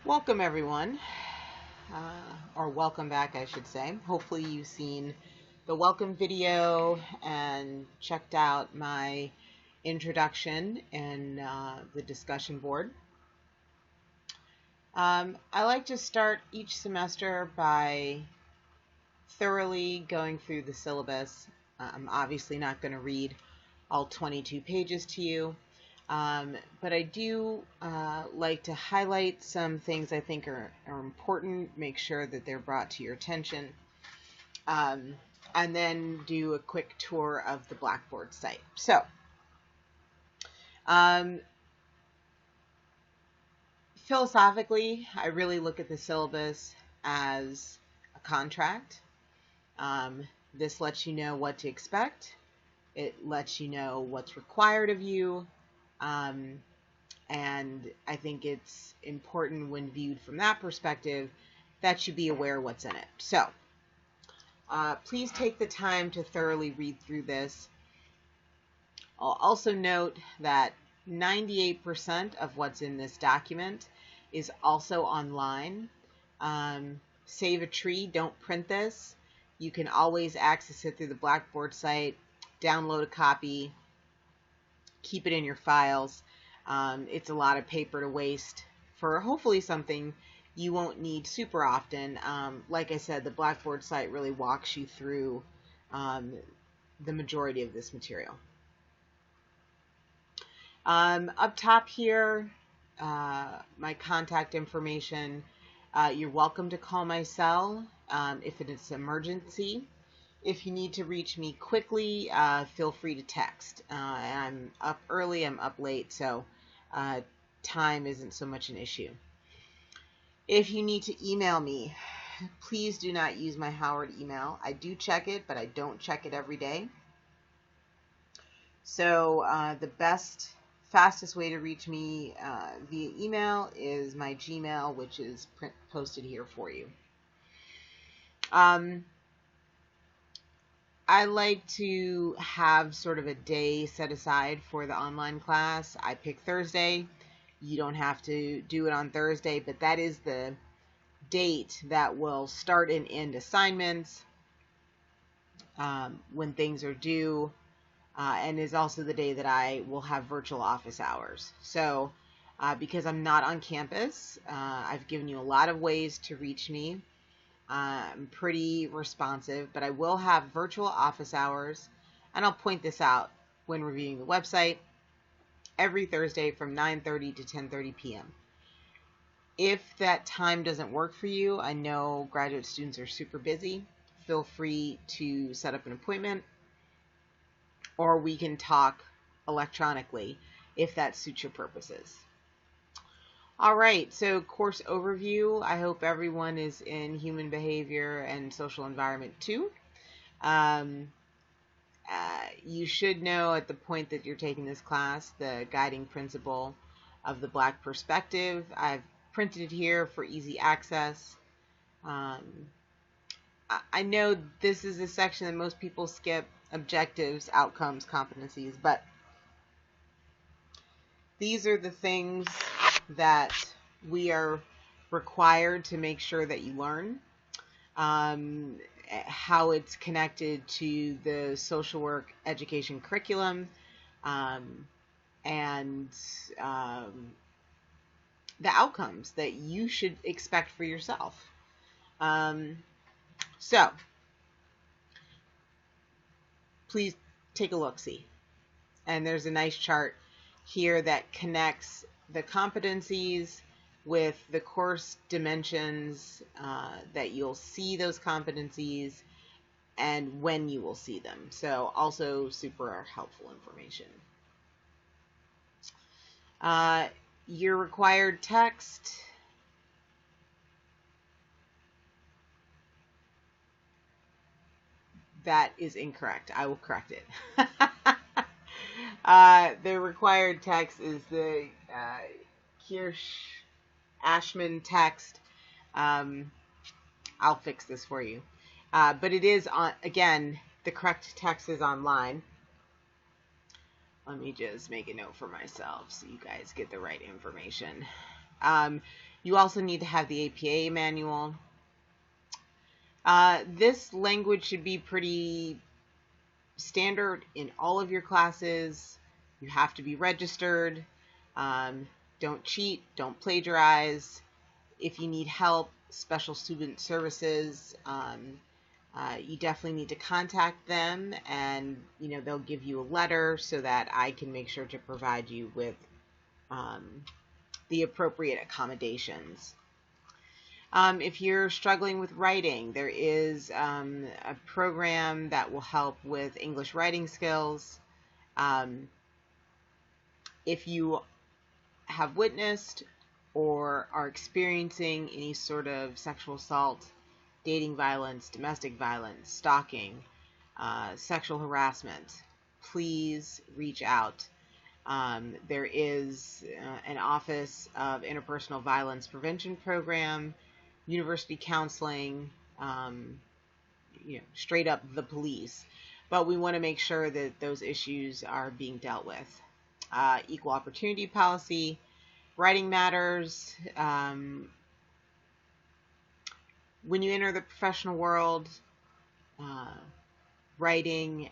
Welcome everyone, or welcome back I should say. Hopefully you've seen the welcome video and checked out my introduction and the discussion board. I like to start each semester by thoroughly going through the syllabus. I'm obviously not going to read all 22 pages to you. But I do like to highlight some things I think are important, make sure that they're brought to your attention, and then do a quick tour of the Blackboard site. So, philosophically, I really look at the syllabus as a contract. This lets you know what to expect. It lets you know what's required of you. And I think it's important when viewed from that perspective that you be aware what's in it. So please take the time to thoroughly read through this. I'll also note that 98% of what's in this document is also online. Save a tree, don't print this. You can always access it through the Blackboard site, download a copy, keep it in your files. It's a lot of paper to waste for hopefully something you won't need super often. Like I said, the Blackboard site really walks you through the majority of this material. Up top here, my contact information. You're welcome to call my cell if it is an emergency. If you need to reach me quickly, feel free to text. I'm up early, I'm up late, so time isn't so much an issue. If you need to email me, please do not use my Howard email. I do check it, but I don't check it every day. So the fastest way to reach me via email is my Gmail, which is posted here for you. I like to have sort of a day set aside for the online class. I pick Thursday. You don't have to do it on Thursday, but that is the date that will start and end assignments when things are due, and is also the day that I will have virtual office hours. So because I'm not on campus, I've given you a lot of ways to reach me. I'm pretty responsive, but I will have virtual office hours, and I'll point this out when reviewing the website, every Thursday from 9:30 to 10:30 p.m. If that time doesn't work for you, I know graduate students are super busy. Feel free to set up an appointment, or we can talk electronically if that suits your purposes. All right, so course overview. I hope everyone is in human behavior and social environment 2. You should know at the point that you're taking this class the guiding principle of the Black perspective. I've printed it here for easy access. I know this is a section that most people skip: objectives, outcomes, competencies, but these are the things that we are required to make sure that you learn. How it's connected to the social work education curriculum, and the outcomes that you should expect for yourself. So please take a look-see. And there's a nice chart here that connects the competencies with the course dimensions, that you'll see those competencies and when you will see them. So also super helpful information. Your required text. That is incorrect. I will correct it. The required text is the Kirsch-Ashman text. I'll fix this for you. But it is, again, the correct text is online. Let me just make a note for myself so you guys get the right information. You also need to have the APA manual. This language should be pretty standard in all of your classes. You have to be registered. Don't cheat, don't plagiarize. If you need help, special student services, you definitely need to contact them, and they'll give you a letter so that I can make sure to provide you with the appropriate accommodations. If you're struggling with writing, there is a program that will help with English writing skills. If you have witnessed or are experiencing any sort of sexual assault, dating violence, domestic violence, stalking, sexual harassment, please reach out. There is an Office of Interpersonal Violence Prevention Program, university counseling, straight up the police. But we want to make sure that those issues are being dealt with. Equal opportunity policy, writing matters. When you enter the professional world, writing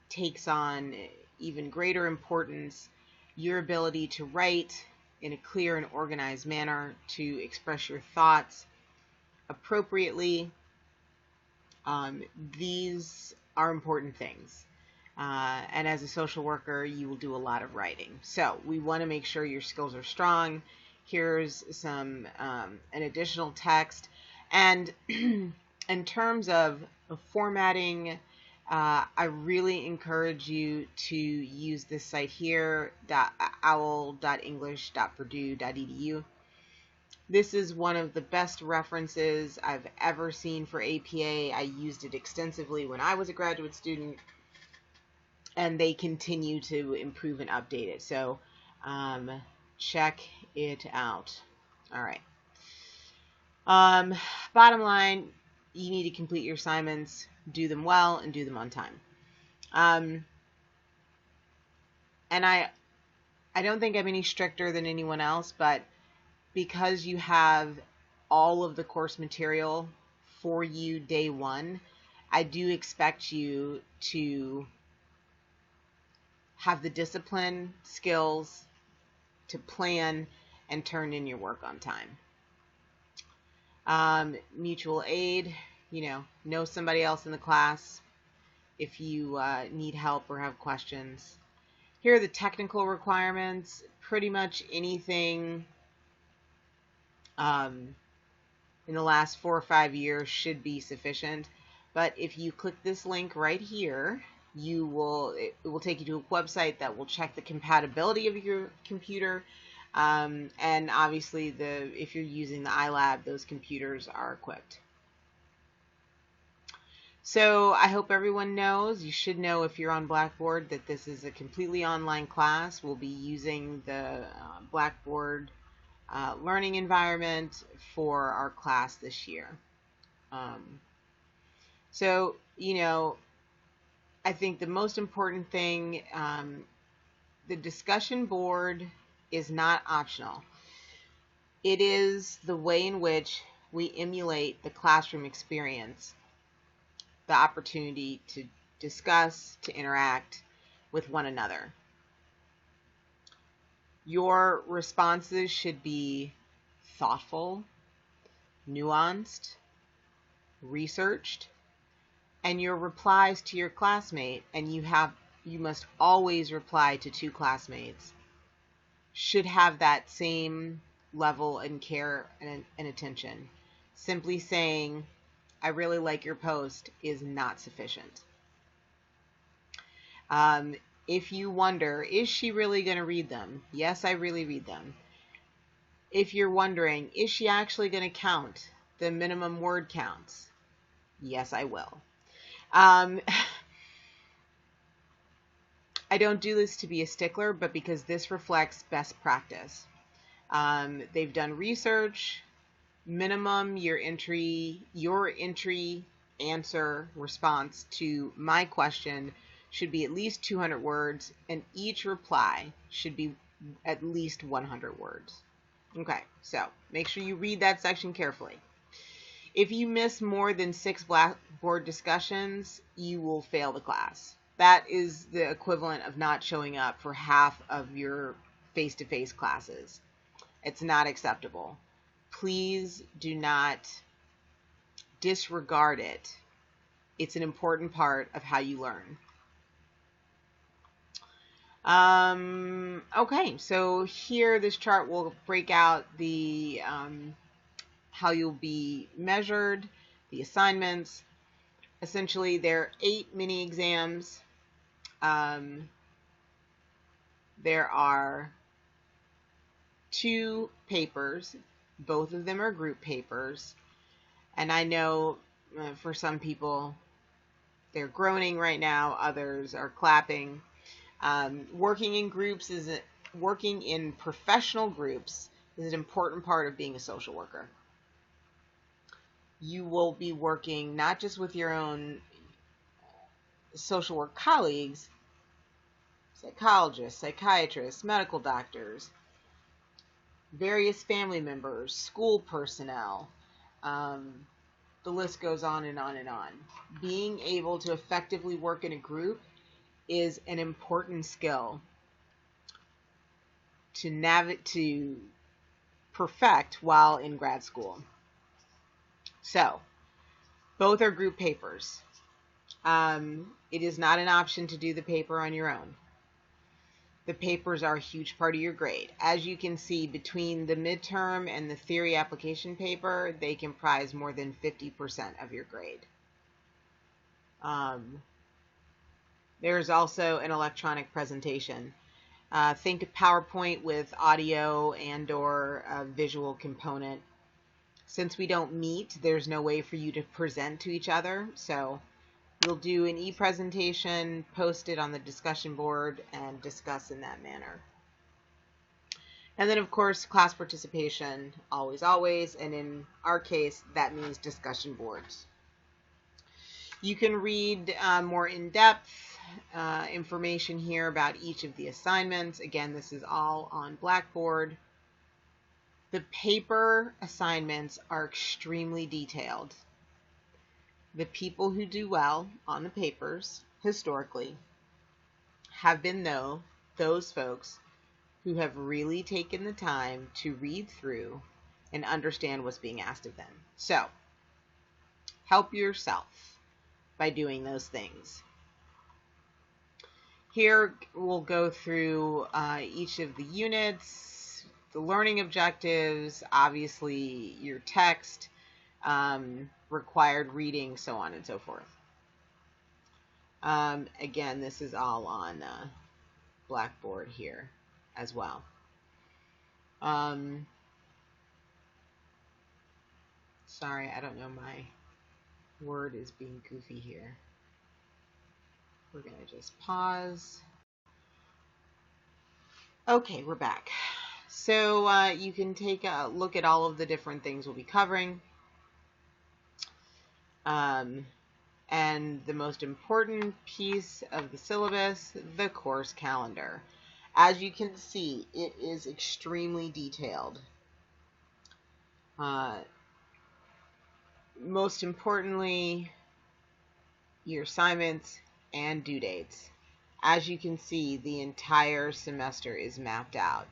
takes on even greater importance. Your ability to write in a clear and organized manner, to express your thoughts appropriately, these are important things. And as a social worker, you will do a lot of writing. So we want to make sure your skills are strong. Here's some an additional text. And in terms of formatting, I really encourage you to use this site here, owl.english.purdue.edu. This is one of the best references I've ever seen for APA. I used it extensively when I was a graduate student, and they continue to improve and update it. So check it out. All right. Bottom line, you need to complete your assignments, do them well, and do them on time. And I don't think I'm any stricter than anyone else, but because you have all of the course material for you day one, I do expect you to have the discipline, skills to plan and turn in your work on time. Mutual aid, know somebody else in the class if you need help or have questions. Here are the technical requirements. Pretty much anything in the last 4 or 5 years should be sufficient. But if you click this link right here, it will take you to a website that will check the compatibility of your computer. And obviously, if you're using the iLab, those computers are equipped. So I hope everyone knows, you should know if you're on Blackboard, that this is a completely online class. We'll be using the Blackboard learning environment for our class this year. So, I think the most important thing, the discussion board is not optional. It is the way in which we emulate the classroom experience, the opportunity to discuss, to interact with one another. Your responses should be thoughtful, nuanced, researched, and your replies to your classmate, and you must always reply to 2 classmates, should have that same level and care and attention. Simply saying, I really like your post is not sufficient. If you wonder, is she really going to read them? Yes, I really read them. If you're wondering, is she actually going to count the minimum word counts? Yes, I will. I don't do this to be a stickler, but because this reflects best practice. They've done research. Minimum your entry answer response to my question should be at least 200 words, and each reply should be at least 100 words. Okay, so make sure you read that section carefully. If you miss more than 6 Blackboard discussions, you will fail the class. That is the equivalent of not showing up for half of your face-to-face classes. It's not acceptable. Please do not disregard it. It's an important part of how you learn. Okay, so here this chart will break out the how you'll be measured, the assignments. Essentially, there are 8 mini exams. There are 2 papers. Both of them are group papers. And I know for some people, they're groaning right now. Others are clapping. Working in professional groups is an important part of being a social worker. You will be working not just with your own social work colleagues, psychologists, psychiatrists, medical doctors, various family members, school personnel. The list goes on and on and on. Being able to effectively work in a group is an important skill to perfect while in grad school. So, both are group papers. It is not an option to do the paper on your own. The papers are a huge part of your grade. As you can see, between the midterm and the theory application paper, they comprise more than 50% of your grade. There's also an electronic presentation. Think PowerPoint with audio and or a visual component. Since we don't meet, there's no way for you to present to each other. So we'll do an e-presentation, post it on the discussion board, and discuss in that manner. And then, of course, class participation, always, always. And in our case, that means discussion boards. You can read more in-depth information here about each of the assignments. Again, this is all on Blackboard. The paper assignments are extremely detailed. The people who do well on the papers, historically, have been those folks who have really taken the time to read through and understand what's being asked of them. So, help yourself by doing those things. Here we'll go through each of the units, the learning objectives, obviously your text, required reading, so on and so forth. Again, this is all on Blackboard here as well. Sorry, I don't know, my word is being goofy here. We're going to just pause. Okay, we're back. So you can take a look at all of the different things we'll be covering. And the most important piece of the syllabus, the course calendar. As you can see, it is extremely detailed. Most importantly, your assignments and due dates. As you can see, the entire semester is mapped out.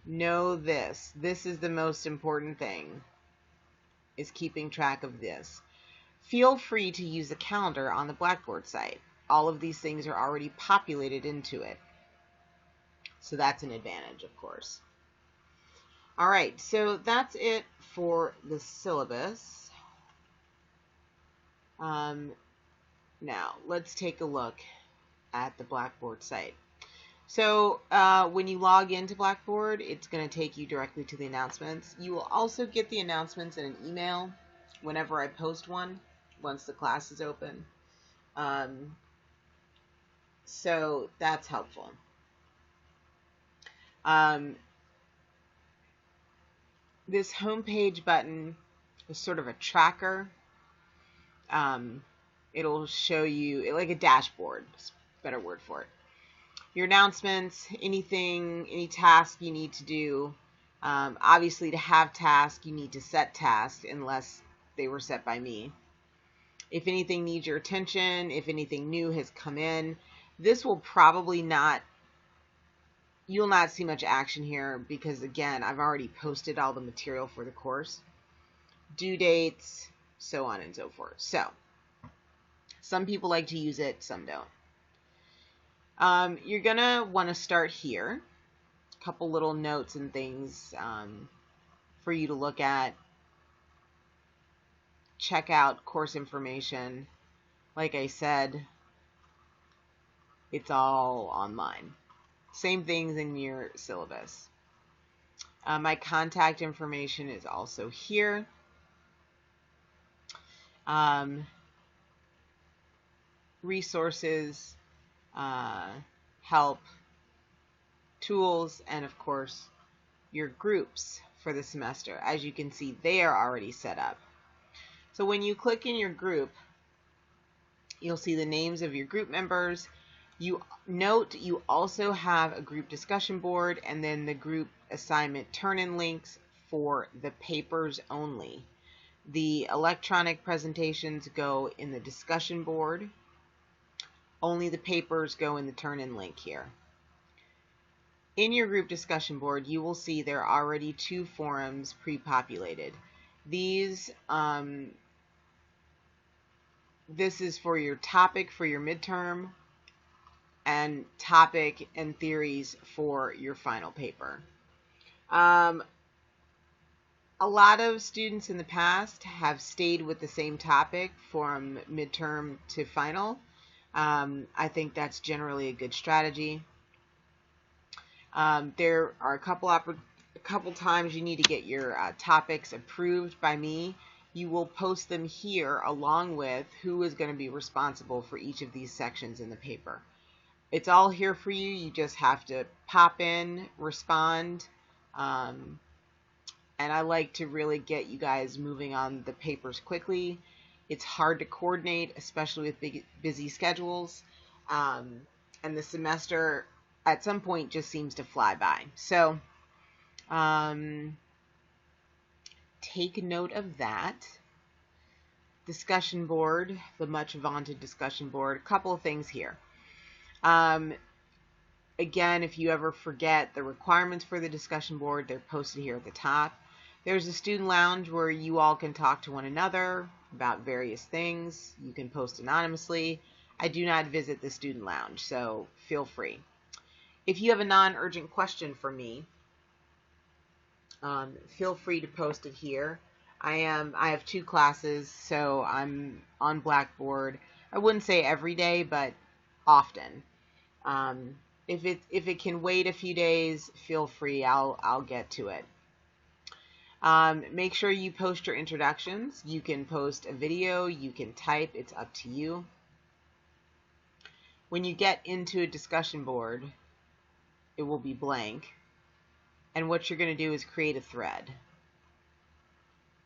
Know this. This is the most important thing, is keeping track of this. Feel free to use the calendar on the Blackboard site. All of these things are already populated into it. So that's an advantage, of course. All right, so that's it for the syllabus. Now, let's take a look at the Blackboard site. So when you log into Blackboard, it's going to take you directly to the announcements. You will also get the announcements in an email whenever I post one, once the class is open. So that's helpful. This homepage button is sort of a tracker. It'll show you, like a dashboard, is a better word for it. Your announcements, anything, any task you need to do, Obviously, to have tasks, you need to set tasks unless they were set by me. If anything needs your attention, if anything new has come in, this will probably not, you'll not see much action here because, again, I've already posted all the material for the course, due dates, so on and so forth. So some people like to use it, some don't. You're going to want to start here. A couple little notes and things for you to look at. Check out course information. Like I said, it's all online. Same things in your syllabus. My contact information is also here. Resources, help, tools, and of course your groups for the semester. As you can see, they are already set up. So when you click in your group, you'll see the names of your group members. You note you also have a group discussion board and then the group assignment turn-in links for the papers only. The electronic presentations go in the discussion board. Only the papers go in the turn-in link here. In your group discussion board, you will see there are already 2 forums pre-populated. These, this is for your topic for your midterm and topic and theories for your final paper. A lot of students in the past have stayed with the same topic from midterm to final. I think that's generally a good strategy. There are a couple times you need to get your topics approved by me. You will post them here along with who is going to be responsible for each of these sections in the paper. It's all here for you. You just have to pop in, respond, and I like to really get you guys moving on the papers quickly. It's hard to coordinate, especially with busy schedules, and the semester at some point just seems to fly by. So take note of that. Discussion board, the much vaunted discussion board. A couple of things here. Again, if you ever forget the requirements for the discussion board, they're posted here at the top. There's a student lounge where you all can talk to one another about various things. You can post anonymously. I do not visit the student lounge, so feel free. If you have a non-urgent question for me, feel free to post it here. I have 2 classes, so I'm on Blackboard. I wouldn't say every day, but often. If it can wait a few days, feel free. I'll get to it. Make sure you post your introductions. You can post a video, you can type, it's up to you. When you get into a discussion board, it will be blank. And what you're going to do is create a thread.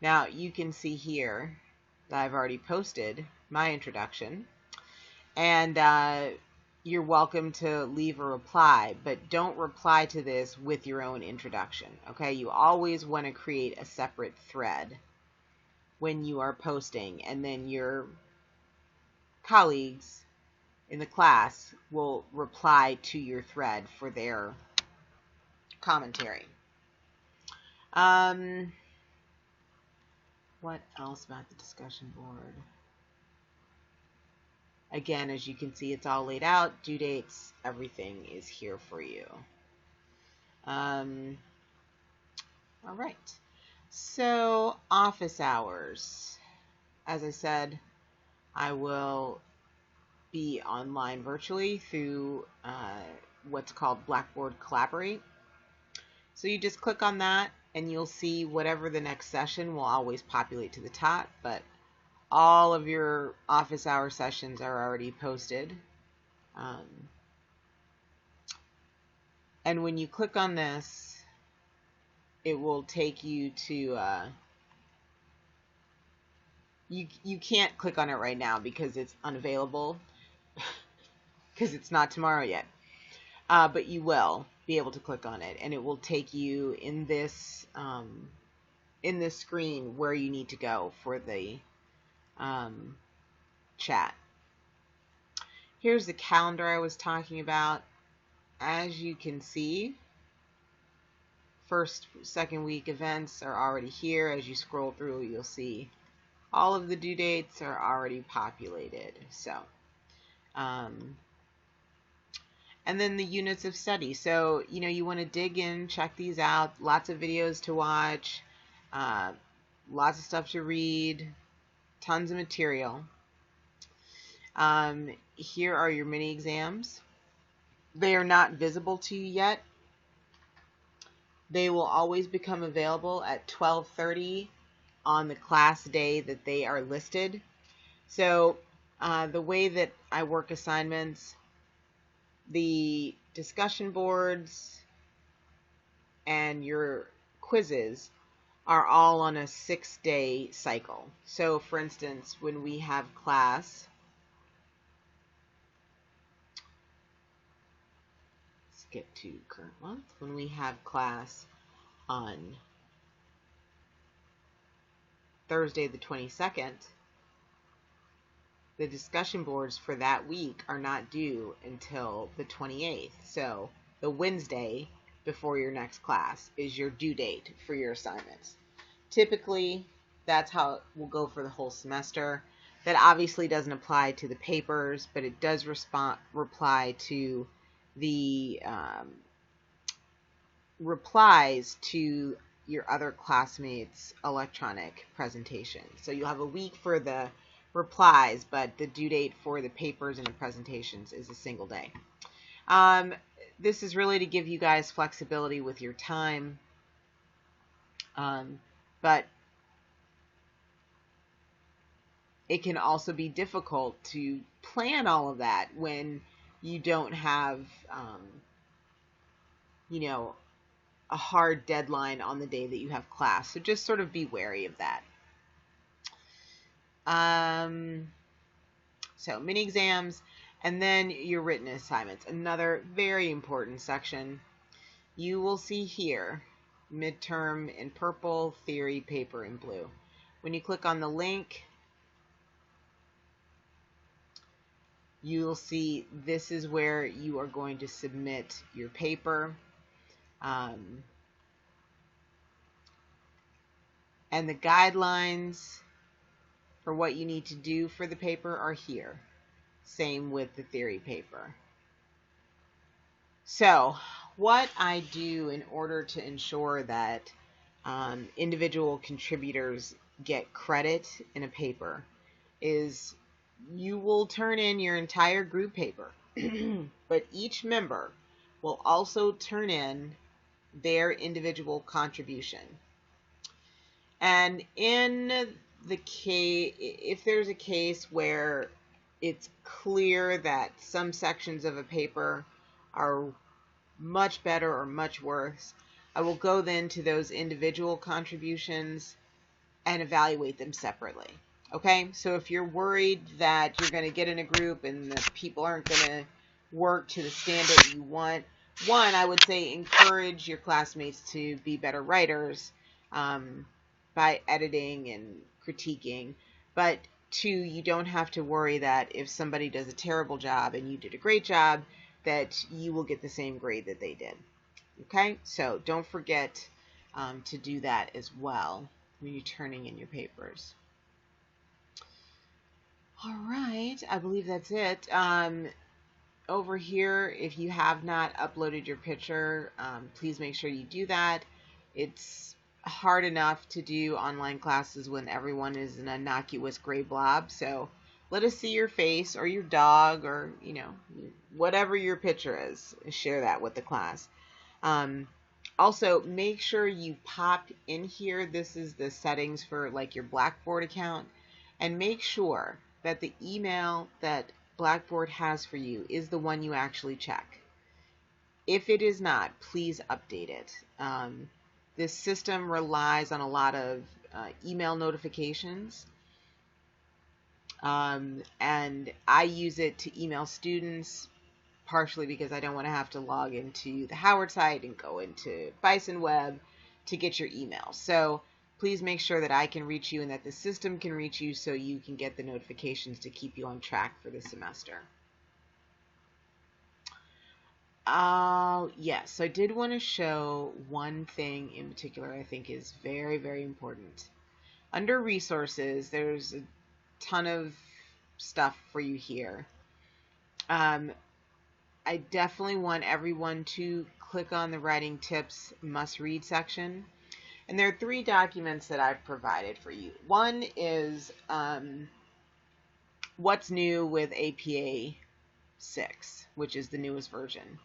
Now you can see here that I've already posted my introduction. And you're welcome to leave a reply, but don't reply to this with your own introduction, okay? You always want to create a separate thread when you are posting, and then your colleagues in the class will reply to your thread for their commentary. What else about the discussion board? Again, as you can see, it's all laid out, due dates, everything is here for you. All right, so office hours. As I said, I will be online virtually through what's called Blackboard Collaborate. So you just click on that and you'll see whatever the next session will always populate to the top, but all of your office hour sessions are already posted. And when you click on this, it will take you to, you can't click on it right now because it's unavailable, because it's not tomorrow yet. But you will. be able to click on it, and it will take you in this screen where you need to go for the chat. Here's the calendar I was talking about. As you can see, first, second week events are already here. As you scroll through, you'll see all of the due dates are already populated. So, and then the units of study. So, you want to dig in, check these out. Lots of videos to watch, lots of stuff to read, tons of material. Here are your mini exams. They are not visible to you yet. They will always become available at 12:30 on the class day that they are listed. So the way that I work assignments, the discussion boards and your quizzes are all on a 6-day cycle. So for instance, when we have class, let's get to current month, when we have class on Thursday the 22nd, the discussion boards for that week are not due until the 28th. So the Wednesday before your next class is your due date for your assignments. Typically, that's how it will go for the whole semester. That obviously doesn't apply to the papers, but it does reply to the replies to your other classmates' electronic presentation. So you'll have a week for the replies, but the due date for the papers and the presentations is a single day. This is really to give you guys flexibility with your time, but it can also be difficult to plan all of that when you don't have, a hard deadline on the day that you have class. So just sort of be wary of that. So mini exams, and then your written assignments. Another very important section. You will see here, midterm in purple, theory paper in blue. When you click on the link, you'll see this is where you are going to submit your paper. And the guidelines for what you need to do for the paper are here. Same with the theory paper. So what I do in order to ensure that individual contributors get credit in a paper is you will turn in your entire group paper, but each member will also turn in their individual contribution. And in the case, if there's a case where it's clear that some sections of a paper are much better or much worse, I will go then to those individual contributions and evaluate them separately. Okay, so if you're worried that you're going to get in a group and the people aren't going to work to the standard you want, one, I would say encourage your classmates to be better writers by editing and critiquing. But two, you don't have to worry that if somebody does a terrible job and you did a great job, that you will get the same grade that they did. Okay, so don't forget to do that as well when you're turning in your papers. All right, I believe that's it. Over here, if you have not uploaded your picture, please make sure you do that. It's hard enough to do online classes when everyone is an innocuous gray blob. So let us see your face or your dog or, whatever your picture is. Share that with the class. Also, make sure you pop in here. This is the settings for like your Blackboard account. And make sure that the email that Blackboard has for you is the one you actually check. If it is not, please update it. This system relies on a lot of email notifications, and I use it to email students, partially because I don't want to have to log into the Howard site and go into Bison Web to get your email. So please make sure that I can reach you and that the system can reach you so you can get the notifications to keep you on track for the semester. Yes, so I did want to show one thing in particular I think is very, very important. Under resources, there's a ton of stuff for you here. I definitely want everyone to click on the writing tips must read section. And there are 3 documents that I've provided for you. One is what's new with APA 6, which is the newest version.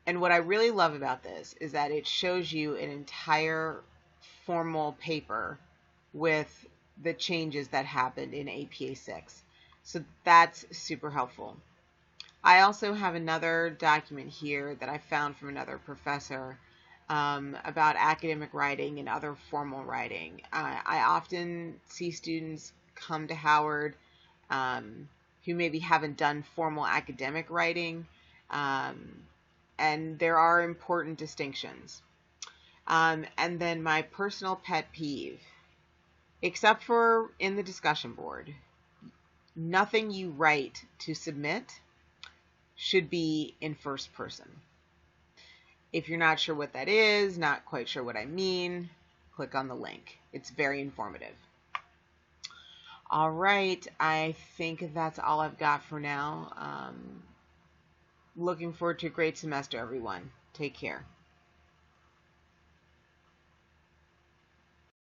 And what I really love about this is that it shows you an entire formal paper with the changes that happened in APA 6. So that's super helpful. I also have another document here that I found from another professor about academic writing and other formal writing. I often see students come to Howard who maybe haven't done formal academic writing, and there are important distinctions. And then my personal pet peeve, except for in the discussion board, nothing you write to submit should be in first person. If you're not sure what that is, not quite sure what I mean, click on the link. It's very informative. All right, I think that's all I've got for now. Looking forward to a great semester, everyone. Take care.